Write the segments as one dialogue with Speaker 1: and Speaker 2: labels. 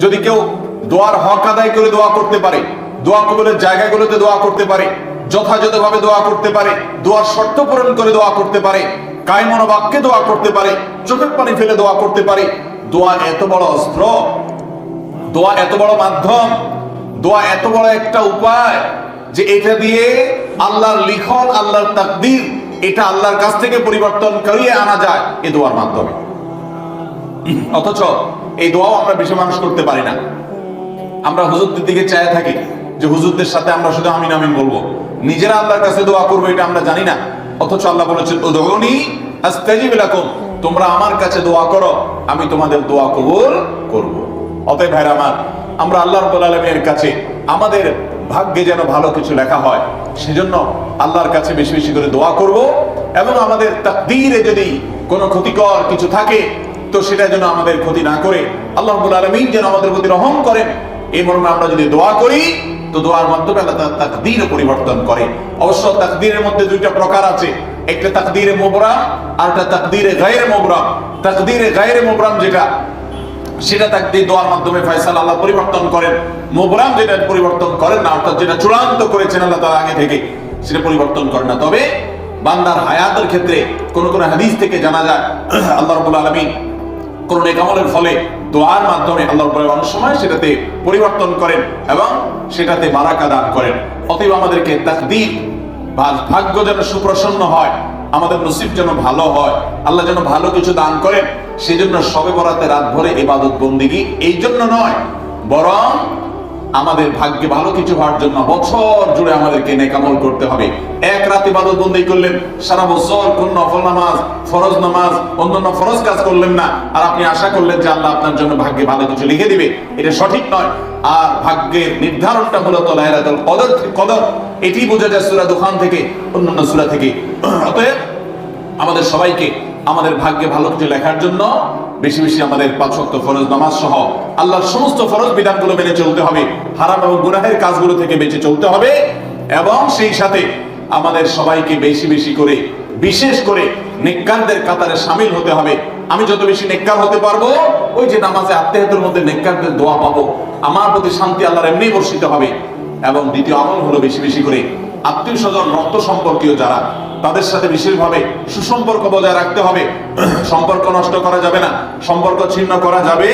Speaker 1: যদি কেউ দোয়ার হক আদায় করে দোয়া করতে পারে, দোয়া কবুলের জায়গাগুলোতে দোয়া করতে পারে, যথাযথভাবে দোয়া করতে পারে, দোয়ার শর্ত পূরণ করে দোয়া করতে পারে, কায়মন বাক্যে দোয়া করতে পারে, চোখের পানি ফেলে দোয়া করতে পারে, দোয়া এত বড় অস্ত্র, দোয়া এত বড় মাধ্যম, দোয়া এত বড় একটা উপায় যে এটা দিয়ে আল্লাহর লিখন, আল্লাহর তাকদীর, এটা আল্লাহর কাছ থেকে পরিবর্তন করিয়ে আনা যায় এই দোয়ার মাধ্যমে। অথচ এই দোয়াও আমরা বেশি মানুষ করতে পারি না। আমরা হুজুরদের দিকে চায় থাকি যে হুজুরদের সাথে আমরা শুধু আমিন আমিন বলবো, নিজেরা আল্লাহর কাছে দোয়া করবো এটা আমরা জানি না। অথচ আল্লাহ বলেছেন উদউনি আস্তাজিব লাকুম, তোমরা আমার কাছে দোয়া করো, আমি তোমাদের দোয়া কবুল করব। অতএব ভাইরা আমার, আমরা আল্লাহ রাব্বুল আলামিনের কাছে আমাদের ভাগ্যে যেন ভালো কিছু লেখা হয়, সেজন্য আল্লাহর কাছে বেশি বেশি করে দোয়া করব। এবং আমাদের তাকদীরে যদি কোনো ক্ষতিকর কিছু থাকে তো সেটা যেন আমাদের ক্ষতি না করে আল্লাহ রাব্বুল আলামিন যেন আমাদের প্রতি রহম করেন, এই মর্মে আমরা যদি দোয়া করি তো দোয়ার মাধ্যমে আল্লাহ তাআলা তাকদীর পরিবর্তন করে। অবশ্য তাকদীরের মধ্যে দুইটা প্রকার আছে, একটা তাকদীরে মুবরাম আর একটা তাকদীরে গায়রে মুবরাম। তাকদীরে গায়রে মুবরাম যেটা, সেটা তাকদীর দোয়ার মাধ্যমে ফয়সালা আল্লাহ পরিবর্তন করেন। মুবরাম যেটা পরিবর্তন করেন না, অর্থাৎ যেটা চূড়ান্ত করেছেন আল্লাহ তাআলা আগে থেকে, সেটা পরিবর্তন করেন না। তবে বান্দার হায়াতের ক্ষেত্রে কোন কোন হাদিস থেকে জানা যায় আল্লাহ রাব্বুল আলামিন কোন নেক আমলের ফলে দোয়ার মাধ্যমে আল্লাহ রাব্বুল আলামিন অনেক সময় সেটাতে পরিবর্তন করেন এবং সেটাতে বারাকা দান করেন। অতএব আমাদেরকে তাকদীর, ভাগ্য যেন সুপ্রসন্ন হয়, আমাদের নসিব যেন ভালো হয়, আল্লাহ যেন ভালো কিছু দান করেন, সেজন্য শবে বরাতে রাত ভরে ইবাদত বন্দেগী, এই জন্য নয়, বরং আমাদের ভাগ্যে ভালো কিছু হওয়ার জন্য বছর জুড়ে আমাদেরকে নেক আমল করতে হবে। এক রাত ইবাদত বন্দেগী করলেন, সারা বছর কোন নফল নামাজ, ফরজ নামাজ, অন্যান্য ফরজ কাজ করলেন না, আর আপনি আশা করলেন যে আল্লাহ আপনার জন্য ভাগ্যে ভালো কিছু লিখে দিবে, এটা সঠিক নয়। আর ভাগ্যের নির্ধারণটা মূলত লাইলাতুল কদর, এটি বোঝা যায় সূরা দুখান থেকে, অন্যান্য সূরা থেকে। অতএব আমাদের সবাইকে আমাদের ভাগ্যে ভালো কিছু লেখার জন্য বেশি বেশি আমাদের 5 ওয়াক্ত ফরজ নামাজ সহ আল্লাহর সমস্ত ফরজ বিধানগুলো মেনে চলতে হবে, হারাম এবং গুনাহের কাজগুলো থেকে বেঁচে চলতে হবে, এবং সেই সাথে আমাদের সবাইকে বেশি বেশি করে, বিশেষ করে নেককারদের কাতারে শামিল হতে হবে। আমি যত বেশি নেককার হতে পারবো, ওই যে নামাজে আত্মীয়তার মধ্যে নেককারদের দোয়া পাবো, আমার প্রতি শান্তি আল্লাহর এমনি বর্ষিত হবে। এবং দ্বিতীয় আমল হলো বেশি বেশি করে আত্মীয় স্বজন, রক্ত সম্পর্কীয় যারা, তাদের সাথে বিশেষভাবে সুসম্পর্ক বজায় রাখতে হবে। সম্পর্ক নষ্ট করা যাবে না, সম্পর্ক ছিন্ন করা যাবে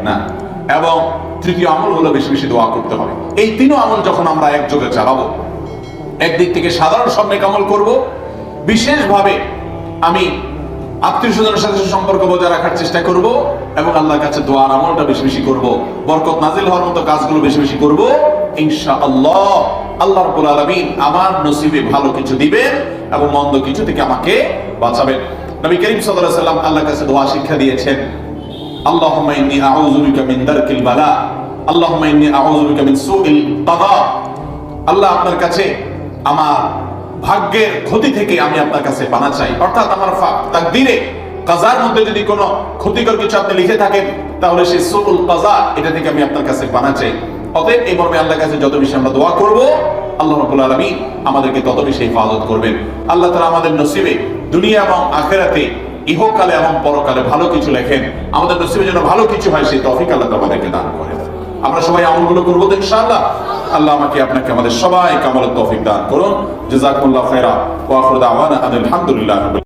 Speaker 1: না। এবং তৃতীয় আমল হলো বেশি বেশি দোয়া করতে হবে। এই তিনও আমল যখন আমরা একযোগে চালাবো, একদিক থেকে সাধারণ সব নেক আমল করব, বিশেষভাবে আমি আত্মীয় স্বজনের সাথে সম্পর্ক বজায় রাখার চেষ্টা করব, এবং আল্লাহর কাছে দোয়ার আমলটা বেশি বেশি করব, বরকত নাজিল হওয়ার মতো কাজগুলো বেশি বেশি করব। ইনশাআল্লাহ আল্লাহ রাব্বুল আলামিন আমার নসিবে ভালো কিছু দিবেন এবং মন্দ কিছু থেকে আমাকে বাঁচাবেন। নবী করিম সাল্লাল্লাহু আলাইহি ওয়াসাল্লাম আল্লাহর কাছে দোয়া শিক্ষা দিয়েছেন, আল্লাহুম্মা ইন্নী আউযু বিকা মিন দারকিল বালা, আল্লাহুম্মা ইন্নী আউযু বিকা মিন সুইল কাদা। আল্লাহ, আপনার কাছে আমার ভাগ্যের ক্ষতি থেকে আমি আপনার কাছে পানা চাই। অর্থাৎ আমার তাকদীরে, কাজার মধ্যে যদি কোনো ক্ষতিকর কিছু আপনি লিখে থাকেন, তাহলে সেই সুউল কাজা, এটা থেকে আমি আপনার কাছে পানা চাই। অতএব এই মর্মে আল্লাহর কাছে যত বেশি আমরা দোয়া করব, আল্লাহ রাব্বুল আলামিন আমাদেরকে তত বেশি হেফাজত করবেন। আল্লাহ তাআলা আমাদের নসিবে দুনিয়া এবং আখিরাতে, ইহকালে এবং পরকালে ভালো কিছু লেখেন, আমাদের নসিবে যেন ভালো কিছু হয় সেই তৌফিক আল্লাহ আমাদেরকে দান করেন। আমরা সবাই আমলগুলো করবো তো ইনশাআল্লাহ। আল্লাহ আমাকে আপনাকে আমাদের সবাইকে আমলের তৌফিক দান করুন। জাযাকুমুল্লাহু খায়রা ওয়া আখিরু দাওয়ানা আলহামদুলিল্লাহ।